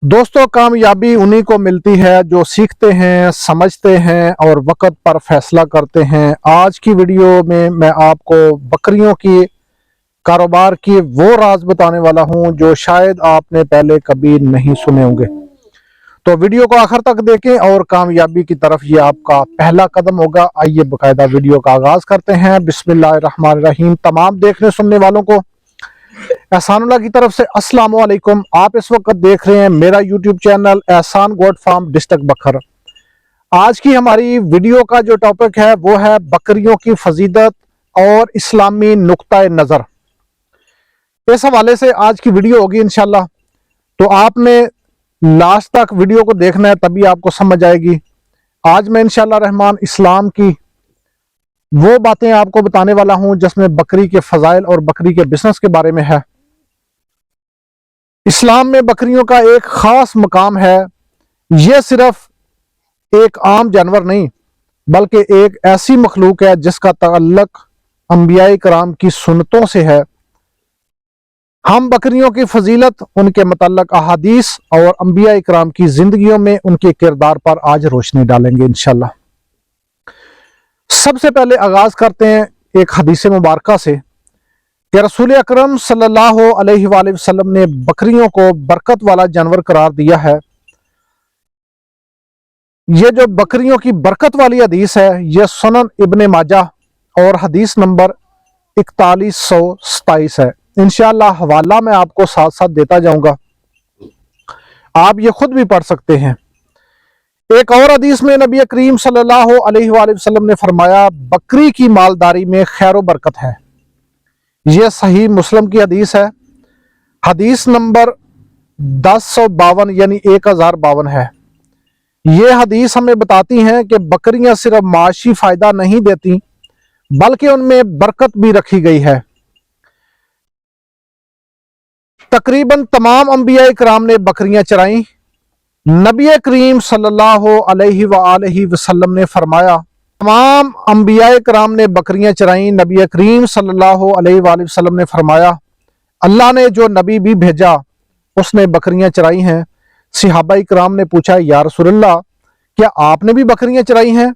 दोस्तों, कामयाबी उन्हीं को मिलती है जो सीखते हैं, समझते हैं और वक्त पर फैसला करते हैं। आज की वीडियो में मैं आपको बकरियों की कारोबार की वो राज बताने वाला हूं जो शायद आपने पहले कभी नहीं सुने होंगे। तो वीडियो को आखिर तक देखें और कामयाबी की तरफ ये आपका पहला कदम होगा। आइए बाकायदा वीडियो का आगाज करते हैं। बिस्मिल्लाहिर्रहमानिर्रहीम। तमाम देखने सुनने वालों को एहसानुल्लाह की तरफ से अस्सलाम वालेकुम। आप इस वक्त देख रहे हैं मेरा यूट्यूब चैनल एहसान गोट फार्म डिस्ट्रिक्ट बखर। आज की हमारी वीडियो का जो टॉपिक है वो है बकरियों की फजीलत और इस्लामी नुक्ता नज़र। इस हवाले से आज की वीडियो होगी इंशाल्लाह। तो आपने लास्ट तक वीडियो को देखना है, तभी आपको समझ आएगी। आज मैं इंशाल्लाह रहमान इस्लाम की वो बातें आपको बताने वाला हूं जिसमें बकरी के फजाइल और बकरी के बिजनेस के बारे में है। इस्लाम में बकरियों का एक खास मकाम है। यह सिर्फ एक आम जानवर नहीं बल्कि एक ऐसी मखलूक है जिसका ताल्लुक अंबिया कराम की सुन्नतों से है। हम बकरियों की फजीलत, उनके मुतल्लक अहादीस और अंबिया कराम की जिंदगियों में उनके किरदार पर आज रोशनी डालेंगे इंशाल्लाह। सबसे पहले आगाज करते हैं एक हदीस मुबारका से कि रसूल अकरम सल्लल्लाहु अलैहि वसल्लम ने बकरियों को बरकत वाला जानवर करार दिया है। ये जो बकरियों की बरकत वाली हदीस है यह सुनन इब्ने माजा और हदीस नंबर 4127 है। इंशाअल्लाह हवाला मैं आपको साथ साथ देता जाऊंगा, आप ये खुद भी पढ़ सकते हैं। एक और हदीस में नबी करीम सल्लल्लाहु अलैहि वसल्लम ने फरमाया, बकरी की मालदारी में खैर व बरकत है। यह सही मुस्लिम की हदीस है। हदीस नंबर 1052 यानी 1052 है। यह हदीस हमें बताती हैं कि बकरियां सिर्फ माशी फायदा नहीं देती बल्कि उनमें बरकत भी रखी गई है। तकरीबन तमाम अंबिया कराम ने बकरियां चराई। नबी करीम सल्लल्लाहु अलैहि वसल्लम ने फरमाया, तमाम अंबिया कराम ने बकरियां चराई। नबी करीम सल्लल्लाहु अलैहि वसल्लम ने फरमाया, अल्लाह ने जो नबी भी भेजा उसने बकरियां चराई हैं। सहाबा कराम ने पूछा, या रसूलल्लाह, क्या आपने भी बकरियां चराई हैं?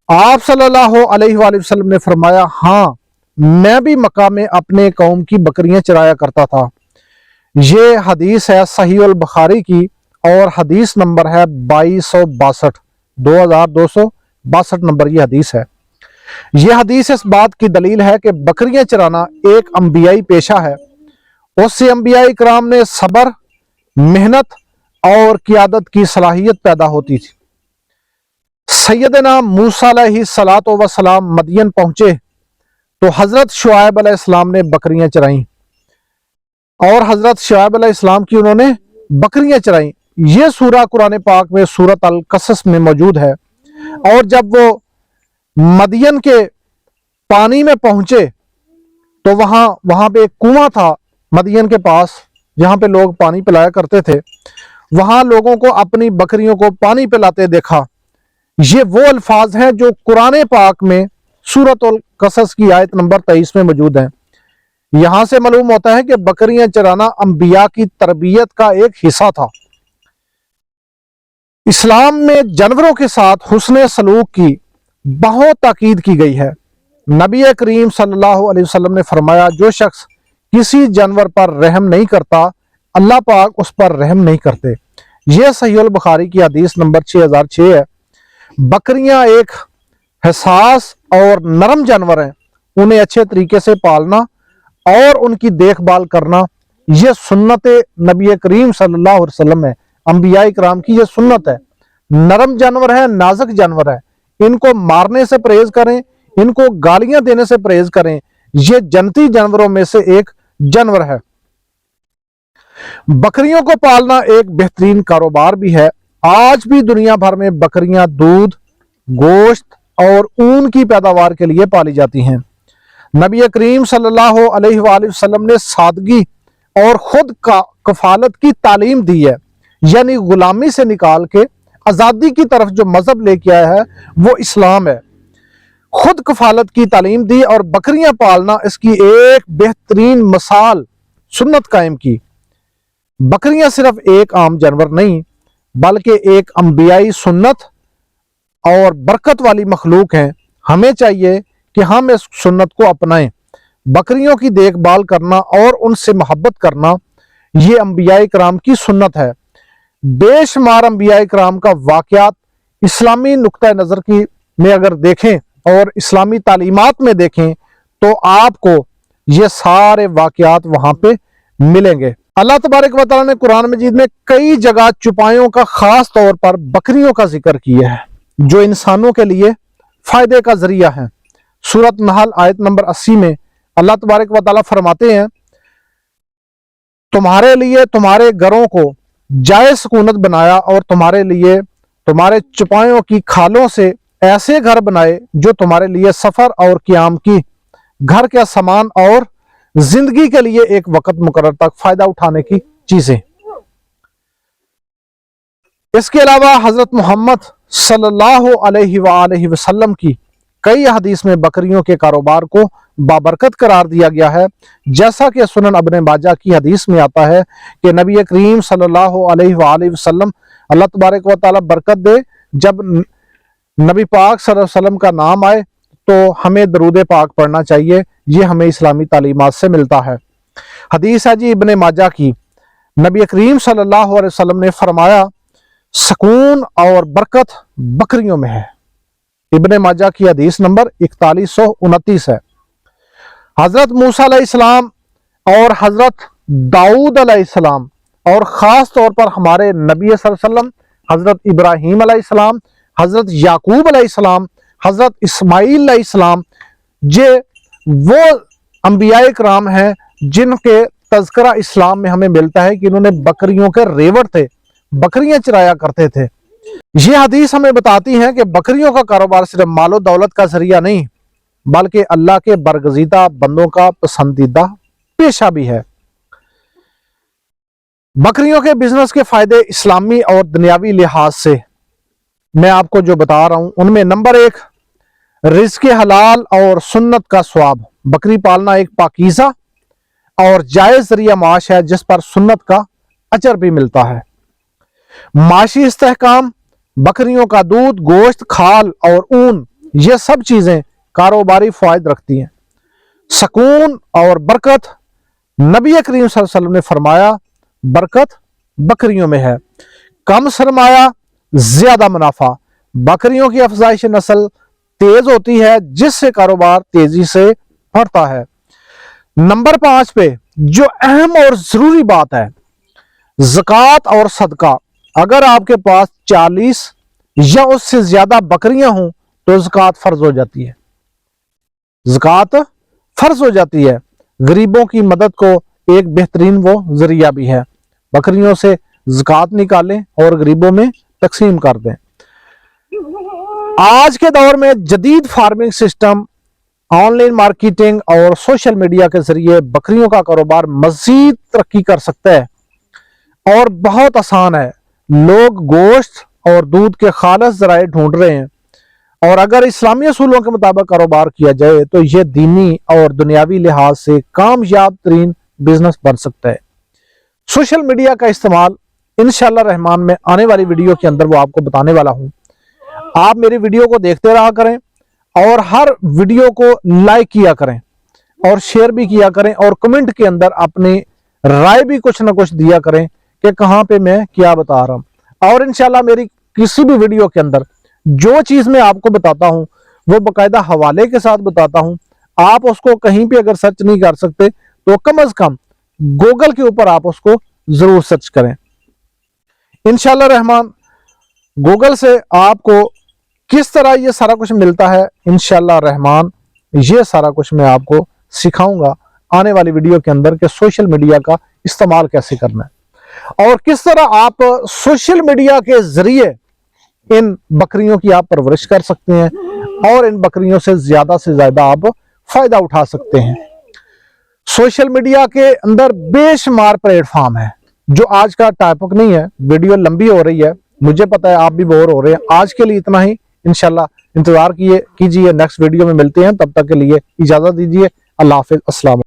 आप सल्लल्लाहु अलैहि वसल्लम ने फरमाया, हाँ, मैं भी मक्का में अपने कौम की बकरियां चराया करता था। ये हदीस है सही अल बुखारी की और हदीस नंबर है 2262 नंबर ये हदीस है। यह हदीस इस बात की दलील है कि बकरियां चराना एक अंबियाई पेशा है। उससे अंबिया कराम ने सब्र, मेहनत और क़ियादत की सलाहियत पैदा होती थी। सैयदना मूसा अलैहिस्सलातो वस्सलाम मदियन पहुंचे तो हजरत शुआइब अलैहिस्सलाम ने बकरियां चराई और हजरत शुआइब अलैहिस्सलाम की उन्होंने बकरियां चराई। ये सूरा कुरान पाक में सूरत अल कसस में मौजूद है। और जब वो मदियन के पानी में पहुंचे तो वहां पे एक कुआं था मदियन के पास, जहां पे लोग पानी पिलाया करते थे। वहां लोगों को अपनी बकरियों को पानी पिलाते देखा। ये वो अल्फाज हैं जो कुरान पाक में सूरत अल कसस की आयत नंबर 23 में मौजूद हैं। यहां से मालूम होता है कि बकरियां चराना अंबिया की तरबियत का एक हिस्सा था। इस्लाम में जानवरों के साथ हुस्ने सलूक की बहुत ताकीद की गई है। नबी करीम सल्लल्लाहु अलैहि वसल्लम ने फरमाया, जो शख्स किसी जानवर पर रहम नहीं करता अल्लाह पाक उस पर रहम नहीं करते। यह सही अल बुखारी की हदीस नंबर 6006 है। बकरियां एक हसास और नरम जानवर हैं। उन्हें अच्छे तरीके से पालना और उनकी देखभाल करना यह सुन्नत नबी करीम सल्लल्लाहु अलैहि वसल्लम है। अंबिया कराम की यह सुन्नत है। नरम जानवर है, नाजुक जानवर है, इनको मारने से परहेज करें, इनको गालियां देने से परहेज करें। यह जन्नती जानवरों में से एक जानवर है। बकरियों को पालना एक बेहतरीन कारोबार भी है। आज भी दुनिया भर में बकरियां दूध, गोश्त और ऊन की पैदावार के लिए पाली जाती हैं। नबी करीम सल्लल्लाहु अलैहि वसल्लम ने सादगी और खुद का कफालत की तालीम दी है। यानी गुलामी से निकाल के आज़ादी की तरफ जो मजहब लेके आया है वो इस्लाम है। खुद कफालत की तालीम दी और बकरियां पालना इसकी एक बेहतरीन मिसाल सुन्नत कायम की। बकरियां सिर्फ एक आम जानवर नहीं बल्कि एक अंबियाई सुन्नत और बरकत वाली मखलूक हैं। हमें चाहिए कि हम इस सुन्नत को अपनाएं। बकरियों की देखभाल करना और उनसे मोहब्बत करना ये अंबियाई कराम की सुन्नत है। बेशुमार अंबियाई कराम का वाक़यात इस्लामी नुक्ता नज़र की में अगर देखें और इस्लामी तालीमात में देखें तो आपको ये सारे वाक़यात वहां पे मिलेंगे। अल्लाह तबारक व तआला ने कुरान मजीद में कई जगह चुपायों का खास तौर पर बकरियों का जिक्र किया है जो इंसानों के लिए फायदे का जरिया है। सूरत नहल आयत नंबर 80 में अल्लाह तबारक व तआला फरमाते हैं, तुम्हारे लिए तुम्हारे घरों को जायज़ सुकूनत बनाया और तुम्हारे लिए तुम्हारे चुपायों की खालों से ऐसे घर बनाए जो तुम्हारे लिए सफर और क़याम की घर के सामान और जिंदगी के लिए एक वक्त मुकर्रर तक फायदा उठाने की चीजें। इसके अलावा हजरत मोहम्मद सल्लल्लाहु अलैहि वसल्लम की कई हदीस में बकरियों के कारोबार को बाबरकत करार दिया गया है। जैसा कि सुनन इब्न माजा की हदीस में आता है कि नबी करीम सल्लल्लाहु अलैहि वसल्लम, अल्लाह तबारक व तआला बरकत दे, जब नबी पाक सल्लल्लाहु अलैहि वसल्लम का नाम आए तो हमें दरूद पाक पढ़ना चाहिए। ये हमें इस्लामी तालीमात से मिलता है। हदीस है जी इब्न माजा की, नबी करीम सल्लल्लाहु अलैहि वसल्लम ने फरमाया, सुकून और बरकत बकरियों में है। इब्न माजा की हदीस नंबर 4129 है। हजरत मूसा अलैहिस्सलाम और हजरत दाऊद अलैहिस्सलाम और ख़ास तौर पर हमारे नबी सल्लल्लाहु अलैहि वसल्लम, हजरत इब्राहीम अलैहिस्सलाम, हजरत याकूब अलैहिस्सलाम, हजरत इस्माईल अलैहिस्सलाम, ये वो अंबियाए कराम हैं जिनके तज़किरा इस्लाम में हमें मिलता है कि इन्होंने बकरियों के रेवड़ थे, बकरियां चराया करते थे। ये हदीस हमें बताती है कि बकरियों का कारोबार सिर्फ मालो दौलत का जरिया नहीं बल्कि अल्लाह के बरगजीदा बंदों का पसंदीदा पेशा भी है। बकरियों के बिजनेस के फायदे इस्लामी और दुनियावी लिहाज से मैं आपको जो बता रहा हूं उनमें नंबर 1, रिज़्क़ हलाल और सुन्नत का स्वाब। बकरी पालना एक पाकीज़ा और जायज़ जरिया माश है जिस पर सुन्नत का अजर भी मिलता है। माशी इस्तेहकाम, बकरियों का दूध, गोश्त, खाल और ऊन, ये सब चीजें कारोबारी फायद रखती हैं। सुकून और बरकत, नबी करीम सल्लल्लाहु अलैहि वसल्लम ने फरमाया, बरकत बकरियों में है। कम सरमाया ज्यादा मुनाफा, बकरियों की अफजाइश नस्ल तेज होती है जिससे कारोबार तेजी से बढ़ता है। नंबर 5 पे जो अहम और जरूरी बात है, ज़कात और सदका। अगर आपके पास 40 या उससे ज्यादा बकरियां हों तो ज़कात फर्ज हो जाती है। ज़कात फर्ज हो जाती है। गरीबों की मदद को एक बेहतरीन वो जरिया भी है। बकरियों से ज़कात निकालें और गरीबों में तकसीम कर दें। आज के दौर में जदीद फार्मिंग सिस्टम, ऑनलाइन मार्केटिंग और सोशल मीडिया के जरिए बकरियों का कारोबार मजीद तरक्की कर सकता है और बहुत आसान है। लोग गोश्त और दूध के खालिस ज़राए ढूंढ रहे हैं और अगर इस्लामी असूलों के मुताबिक कारोबार किया जाए तो यह दीनी और दुनियावी लिहाज से कामयाब तरीन बिजनेस बन सकता है। सोशल मीडिया का इस्तेमाल इंशाअल्लाह रहमान में आने वाली वीडियो के अंदर वो आपको बताने वाला हूं। आप मेरी वीडियो को देखते रहा करें और हर वीडियो को लाइक किया करें और शेयर भी किया करें और कमेंट के अंदर अपनी राय भी कुछ ना कुछ दिया करें कि कहां पे मैं क्या बता रहा हूं। और इंशाल्लाह मेरी किसी भी वीडियो के अंदर जो चीज मैं आपको बताता हूं वो बाकायदा हवाले के साथ बताता हूं। आप उसको कहीं पे अगर सर्च नहीं कर सकते तो कम से कम गूगल के ऊपर आप उसको जरूर सर्च करें। इंशाल्लाह रहमान गूगल से आपको किस तरह ये सारा कुछ मिलता है, इंशाल्लाह रहमान ये सारा कुछ मैं आपको सिखाऊंगा आने वाली वीडियो के अंदर कि सोशल मीडिया का इस्तेमाल कैसे करना है और किस तरह आप सोशल मीडिया के जरिए इन बकरियों की आप परवरिश कर सकते हैं और इन बकरियों से ज्यादा आप फायदा उठा सकते हैं। सोशल मीडिया के अंदर बेशुमार प्लेटफॉर्म है जो आज का टॉपिक नहीं है। वीडियो लंबी हो रही है, मुझे पता है आप भी बोर हो रहे हैं। आज के लिए इतना ही, इंशाल्लाह इंतजार कीजिए नेक्स्ट वीडियो में मिलते हैं। तब तक के लिए इजाजत दीजिए। अल्लाह हाफिज, अस्सलाम।